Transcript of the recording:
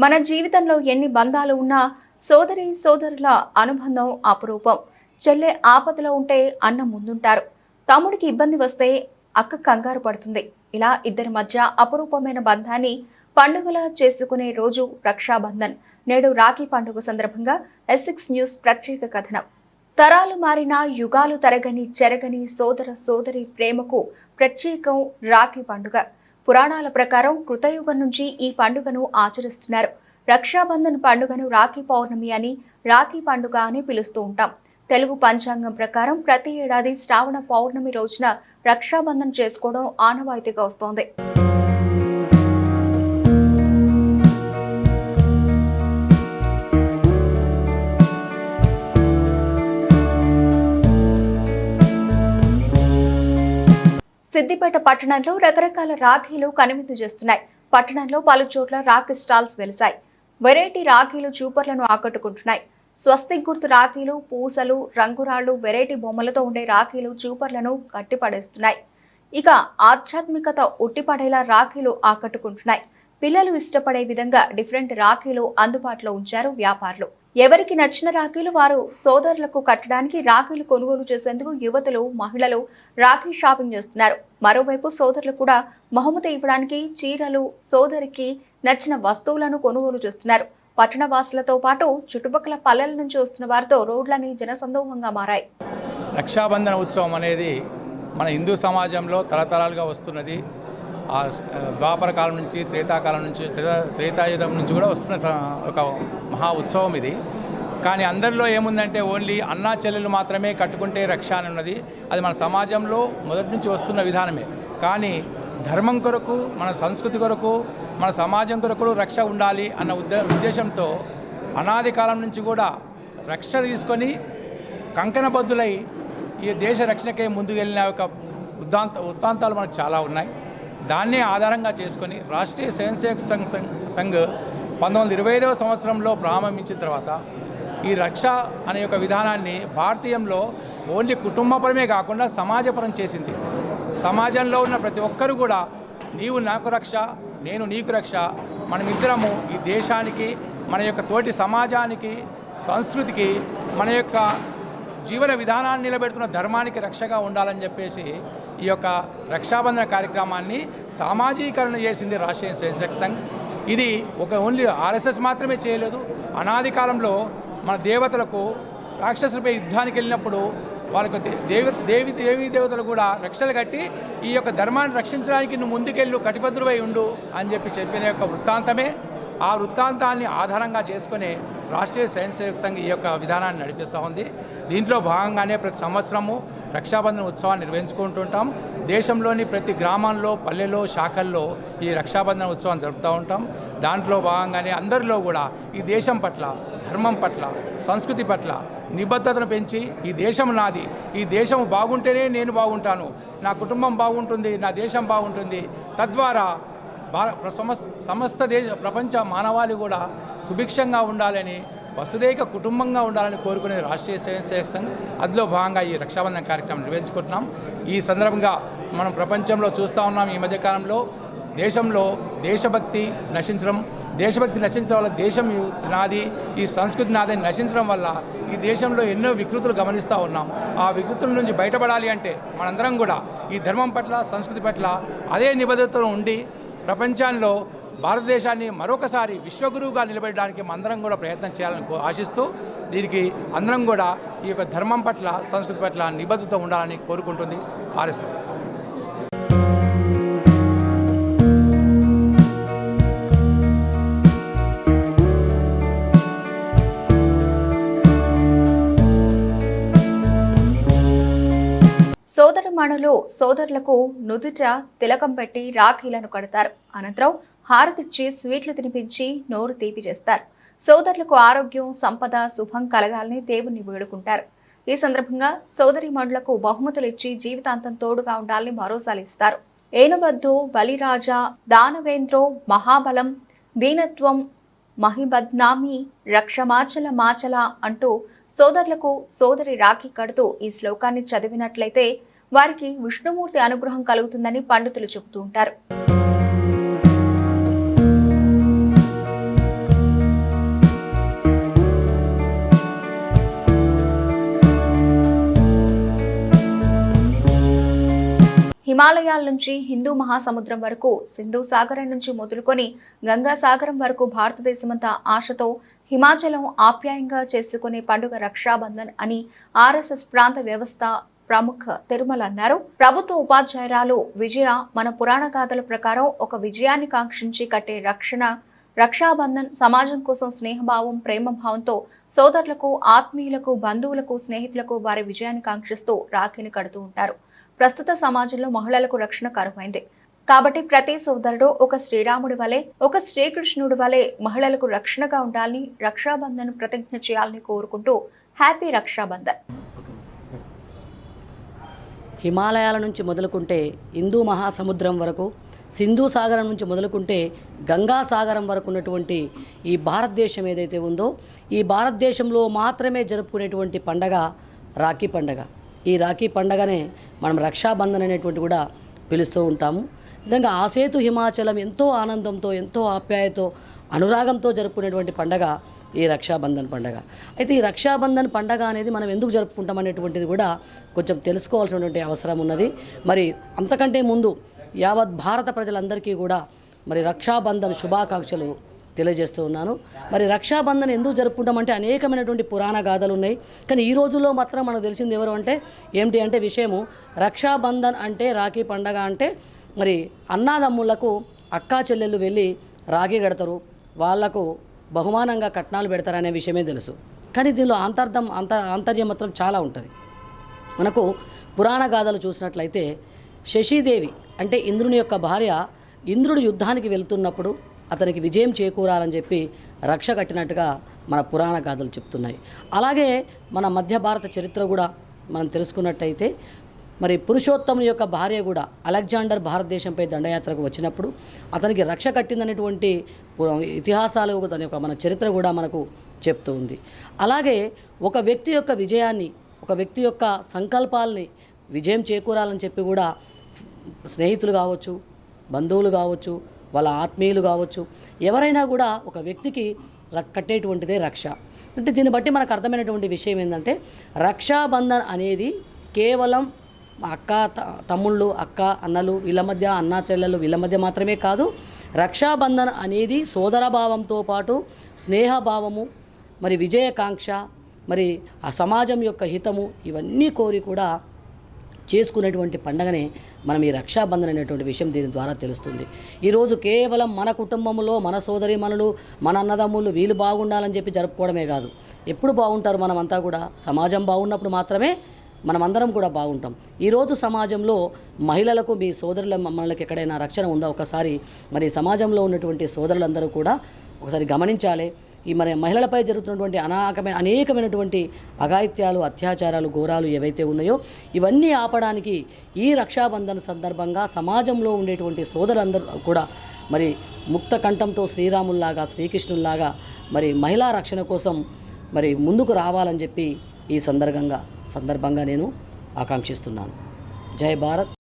మన జీవితంలో ఎన్ని బంధాలు ఉన్నా సోదరి సోదరుల అనుబంధం అపురూపం. చెల్లె ఆపదలో ఉంటే అన్న ముందుంటారు. తమ్ముడికి ఇబ్బంది వస్తే అక్క కంగారు పడుతుంది. ఇలా ఇద్దరి మధ్య అపురూపమైన బంధాన్ని పండుగలా చేసుకునే రోజు రక్షాబంధన్. నేడు రాఖీ పండుగ సందర్భంగా S6 న్యూస్ ప్రత్యేక కథనం. తరాలు మారినా యుగాలు తరగని చెరగని సోదర సోదరి ప్రేమకు ప్రత్యేకం రాఖీ పండుగ. పురాణాల ప్రకారం కృతయుగం నుంచి ఈ పండుగను ఆచరిస్తున్నారు. రక్షాబంధన్ పండుగను రాఖీ పౌర్ణమి అని, రాఖీ పండుగ అని పిలుస్తూ ఉంటాం. తెలుగు పంచాంగం ప్రకారం ప్రతి ఏడాది శ్రావణ పౌర్ణమి రోజున రక్షాబంధన్ చేసుకోవడం ఆనవాయితీగా వస్తోంది. సిద్దిపేట పట్టణంలో రకరకాల రాఖీలు కనువిందు చేస్తున్నాయి. పట్టణంలో పలు చోట్ల రాఖీ స్టాల్స్ వెలిశాయి. వెరైటీ రాఖీలు చూపర్లను ఆకట్టుకుంటున్నాయి. స్వస్తిక్ గుర్తు రాఖీలు, పూసలు, రంగురాళ్లు, వెరైటీ బొమ్మలతో ఉండే రాఖీలు చూపర్లను కట్టిపడేస్తున్నాయి. ఇక ఆధ్యాత్మికత ఉట్టిపడేలా రాఖీలు ఆకట్టుకుంటున్నాయి. పిల్లలు ఇష్టపడే విధంగా డిఫరెంట్ రాఖీలు అందుబాటులో ఉంచారు వ్యాపారులు. ఎవరికి నచ్చిన రాఖీలు వారు సోదరులకు కట్టడానికి రాఖీలు కొనుగోలు చేసేందుకు యువతులు, మహిళలు రాఖీ షాపింగ్ చేస్తున్నారు. మరోవైపు సోదరులు కూడా బహుమతి ఇవ్వడానికి చీరలు, సోదరికి నచ్చిన వస్తువులను కొనుగోలు చేస్తున్నారు. పట్టణ వాసులతో పాటు చుట్టుపక్కల పల్లెల నుంచి వస్తున్న వారితో రోడ్లని జనసందోహంగా మారాయి. రక్షాబంధన ఉత్సవం అనేది మన హిందూ సమాజంలో తరతరాలుగా వస్తున్నది. ఆ ద్వాపర కాలం నుంచి, త్రేతాకాలం నుంచి, త్రేతాయుధం నుంచి కూడా వస్తున్న ఒక మహా ఉత్సవం ఇది. కానీ అందరిలో ఏముందంటే ఓన్లీ అన్నా చెల్లెలు మాత్రమే కట్టుకుంటే రక్ష అని ఉన్నది. అది మన సమాజంలో మొదటి నుంచి వస్తున్న విధానమే. కానీ ధర్మం కొరకు, మన సంస్కృతి కొరకు, మన సమాజం కొరకు రక్ష ఉండాలి అన్న ఉద్దేశంతో అనాది కాలం నుంచి కూడా రక్ష తీసుకొని కంకణబద్ధులై ఈ దేశ రక్షణకే ముందుకు వెళ్ళిన ఒక వృత్తాంతాలు మనకు చాలా ఉన్నాయి. దాన్నే ఆధారంగా చేసుకొని రాష్ట్రీయ స్వయంసేవక్ సంఘ్ 1925వ సంవత్సరంలో ప్రారంభించిన తర్వాత ఈ రక్ష అనే ఒక విధానాన్ని భారతీయంలో ఓన్లీ కుటుంబపరమే కాకుండా సమాజపరం చేసింది. సమాజంలో ఉన్న ప్రతి ఒక్కరు కూడా నీవు నాకు రక్ష, నేను నీకు రక్ష, మనమిద్దరము ఈ దేశానికి, మన యొక్క తోటి సమాజానికి, సంస్కృతికి, మన యొక్క జీవన విధానాన్ని నిలబెడుతున్న ధర్మానికి రక్షగా ఉండాలని చెప్పేసి ఈ యొక్క రక్షాబంధన కార్యక్రమాన్ని సామాజీకరణ చేసింది రాష్ట్రీయ స్వయంసేవక్ సంఘ్. ఇది ఒక ఓన్లీ RSS మాత్రమే చేయలేదు. అనాది కాలంలో మన దేవతలకు రాక్షసులపై యుద్ధానికి వెళ్ళినప్పుడు వాళ్ళకు దేవీ దేవతలు కూడా రక్షలు కట్టి ఈ యొక్క ధర్మాన్ని రక్షించడానికి నువ్వు ముందుకెళ్ళు, కటిబద్ధుడై ఉండు అని చెప్పిన యొక్క వృత్తాంతమే. ఆ వృత్తాంతాన్ని ఆధారంగా చేసుకునే రాష్ట్రీయ స్వయంసేవక్ సంఘ్ ఈ యొక్క విధానాన్ని నడిపిస్తూ ఉంది. దీంట్లో భాగంగానే ప్రతి సంవత్సరము రక్షాబంధన ఉత్సవాన్ని నిర్వహించుకుంటుంటాం. దేశంలోని ప్రతి గ్రామంలో, పల్లెలో, శాఖల్లో ఈ రక్షాబంధన ఉత్సవం జరుపుతూ ఉంటాం. దాంట్లో భాగంగానే అందరిలో కూడా ఈ దేశం పట్ల, ధర్మం పట్ల, సంస్కృతి పట్ల నిబద్ధతను పెంచి ఈ దేశం నాది, ఈ దేశం బాగుంటేనే నేను బాగుంటాను, నా కుటుంబం బాగుంటుంది, నా దేశం బాగుంటుంది, తద్వారా సమస్త ప్రపంచ మానవాళి కూడా సుభిక్షంగా ఉండాలని, వసుదైక కుటుంబంగా ఉండాలని కోరుకునే రాష్ట్రీయ స్వయంసేవక్ సంఘ్. అందులో భాగంగా ఈ రక్షాబంధన కార్యక్రమం నిర్వహించుకుంటున్నాం. ఈ సందర్భంగా మనం ప్రపంచంలో చూస్తూ ఉన్నాం. ఈ మధ్యకాలంలో దేశంలో దేశభక్తి నశించడం వల్ల దేశం నాది, ఈ సంస్కృతి నాదని నశించడం వల్ల ఈ దేశంలో ఎన్నో వికృతులు గమనిస్తూ ఉన్నాం. ఆ వికృతుల నుంచి బయటపడాలి అంటే మనందరం కూడా ఈ ధర్మం పట్ల, సంస్కృతి పట్ల అదే నిబద్ధతతో ఉండి ప్రపంచంలో భారతదేశాన్ని మరొకసారి విశ్వగురువుగా నిలబెట్టడానికి అందరం కూడా ప్రయత్నం చేయాలని ఆశిస్తూ దీనికి అందరం కూడా ఈ యొక్క ధర్మం పట్ల, సంస్కృతి పట్ల నిబద్ధత ఉండాలని కోరుకుంటుంది RSS. సోదరమణులు సోదరులకు నుదుట తిలకం పెట్టి రాఖీలను కడతారు. అనంతరం హారతిచ్చి స్వీట్లు తినిపించి నోరు తీపి చేస్తారు. సోదరులకు ఆరోగ్యం, సంపద, శుభం కలగాలని దేవుణ్ణి వేడుకుంటారు. ఈ సందర్భంగా సోదరిమణులకు బహుమతులు ఇచ్చి జీవితాంతం తోడుగా ఉండాలని భరోసాలు ఇస్తారు. ఏనుబద్దు, బలిరాజా, దానవేంద్రో, మహాబలం, దీనత్వం, మహిబద్నామి, రక్షమాచల మాచల అంటూ సోదరులకు సోదరి రాఖీ కడుతూ ఈ శ్లోకాన్ని చదివినట్లయితే వారికి విష్ణుమూర్తి అనుగ్రహం కలుగుతుందని పండితులు చెబుతూ ఉంటారు. హిమాలయాల నుంచి హిందూ మహాసముద్రం వరకు, సింధు సాగరం నుంచి మొదలుకొని గంగా సాగరం వరకు భారతదేశమంతా ఆశతో హిమాచలం ఆప్యాయంగా చేసుకునే పండుగ రక్షాబంధన్ అని ఆర్ఎస్ఎస్ ప్రాంత వ్యవస్థ ప్రముఖ తిరుమల అన్నారు. ప్రభుత్వ ఉపాధ్యాయురాలు విజయ మన పురాణ గాథల ప్రకారం ఒక విజయాన్ని కాంక్షించి కట్టే రక్షాబంధన్ సమాజం కోసం స్నేహభావం, ప్రేమభావంతో సోదరులకు, ఆత్మీయులకు, బంధువులకు, స్నేహితులకు వారి విజయాన్ని కాంక్షిస్తూ రాఖీని కడుతూ ఉంటారు. ప్రస్తుత సమాజంలో మహిళలకు రక్షణ కరువైంది కాబట్టి ప్రతి సోదరుడు ఒక శ్రీరాముడి వలె, ఒక శ్రీకృష్ణుడి వలె మహిళలకు రక్షణగా ఉండాలని రక్షాబంధన్ ప్రతిజ్ఞ చేయాలని కోరుకుంటూ హ్యాపీ రక్షాబంధన్. హిమాలయాల నుంచి మొదలుకుంటే హిందూ మహాసముద్రం వరకు, సింధు సాగరం నుంచి మొదలుకుంటే గంగా సాగరం వరకు ఉన్నటువంటి ఈ భారతదేశం ఏదైతే ఉందో, ఈ భారతదేశంలో మాత్రమే జరుపుకునేటువంటి పండగ రాఖీ పండగ. ఈ రాఖీ పండగనే మనం రక్షాబంధన్ అనేటువంటి కూడా పిలుస్తూ ఉంటాము. నిజంగా ఆసేతు హిమాచలం ఎంతో ఆనందంతో, ఎంతో ఆప్యాయతో, అనురాగంతో జరుపుకునేటువంటి పండగ ఈ రక్షాబంధన్ పండగ. అయితే ఈ రక్షాబంధన్ పండగ అనేది మనం ఎందుకు జరుపుకుంటాం అనేటువంటిది కూడా కొంచెం తెలుసుకోవాల్సినటువంటి అవసరం ఉన్నది. మరి అంతకంటే ముందు యావత్ భారత ప్రజలందరికీ కూడా మరి రక్షాబంధన్ శుభాకాంక్షలు తెలియజేస్తూ ఉన్నాను. మరి రక్షాబంధన్ ఎందుకు జరుపుకుంటామంటే అనేకమైనటువంటి పురాణ గాథలు ఉన్నాయి. కానీ ఈ రోజుల్లో మాత్రం మనకు తెలిసింది ఎవరు అంటే ఏమిటి అంటే విషయము, రక్షాబంధన్ అంటే రాఖీ పండగ అంటే మరి అన్నాదమ్ములకు అక్కా చెల్లెళ్ళు వెళ్ళి రాఖీ కడతారు, వాళ్లకు బహుమానంగా కట్నాలు పెడతారనే విషయమే తెలుసు. కానీ దీనిలో ఆంతర్యం మాత్రం చాలా ఉంటుంది. మనకు పురాణ గాథలు చూసినట్లయితే శశీదేవి అంటే ఇంద్రుని యొక్క భార్య, ఇంద్రుడు యుద్ధానికి వెళ్తున్నప్పుడు అతనికి విజయం చేకూరాలని చెప్పి రక్ష కట్టినట్టుగా మన పురాణ గాథలు చెప్తున్నాయి. అలాగే మన మధ్య భారత చరిత్ర కూడా మనం తెలుసుకున్నట్టయితే మరి పురుషోత్తముని యొక్క భార్య కూడా అలెగ్జాండర్ భారతదేశంపై దండయాత్రకు వచ్చినప్పుడు అతనికి రక్ష కట్టిందనేటువంటి ఇతిహాసాలు దాని యొక్క మన చరిత్ర కూడా మనకు చెప్తూ ఉంది. అలాగే ఒక వ్యక్తి యొక్క విజయాన్ని, ఒక వ్యక్తి యొక్క సంకల్పాలని విజయం చేకూరాలని చెప్పి కూడా స్నేహితులు కావచ్చు, బంధువులు కావచ్చు, వాళ్ళ ఆత్మీయులు కావచ్చు, ఎవరైనా కూడా ఒక వ్యక్తికి కట్టేటువంటిదే రక్ష. అంటే దీన్ని బట్టి మనకు అర్థమైనటువంటి విషయం ఏంటంటే రక్షాబంధన్ అనేది కేవలం అక్క తమ్ముళ్ళు, అక్క అన్నలు వీళ్ళ మధ్య, అన్నా చెల్లెళ్ళు వీళ్ళ మధ్య మాత్రమే కాదు. రక్షాబంధన్ అనేది సోదరభావంతో పాటు స్నేహభావము, మరి విజయకాంక్ష, మరి ఆ సమాజం యొక్క హితము ఇవన్నీ కోరి కూడా చేసుకునేటువంటి పండగనే మనం ఈ రక్షాబంధన్ అనేటువంటి విషయం దీని ద్వారా తెలుస్తుంది. ఈరోజు కేవలం మన కుటుంబంలో మన సోదరీమణులు, మన అన్నదమ్ముళ్ళు వీళ్ళు బాగుండాలని చెప్పి జరుపుకోవడమే కాదు. ఎప్పుడు బాగుంటారు మనమంతా కూడా సమాజం బాగున్నప్పుడు మాత్రమే మనమందరం కూడా బాగుంటాం. ఈరోజు సమాజంలో మహిళలకు, మీ సోదరుల మనకి ఎక్కడైనా రక్షణ ఉందా ఒకసారి మరి సమాజంలో ఉన్నటువంటి సోదరులందరూ కూడా ఒకసారి గమనించాలి. ఈ మరి మహిళలపై జరుగుతున్నటువంటి అనేకమైనటువంటి అఘాయిత్యాలు, అత్యాచారాలు, ఘోరాలు ఏవైతే ఉన్నాయో ఇవన్నీ ఆపడానికి ఈ రక్షాబంధన్ సందర్భంగా సమాజంలో ఉండేటువంటి సోదరులందరూ కూడా మరి ముక్త కంఠంతో శ్రీరాముల్లాగా, శ్రీకృష్ణుల్లాగా మరి మహిళా రక్షణ కోసం మరి ముందుకు రావాలని చెప్పి ఈ సందర్భంగా నేను ఆకాంక్షిస్తున్నాను. జై భారత్.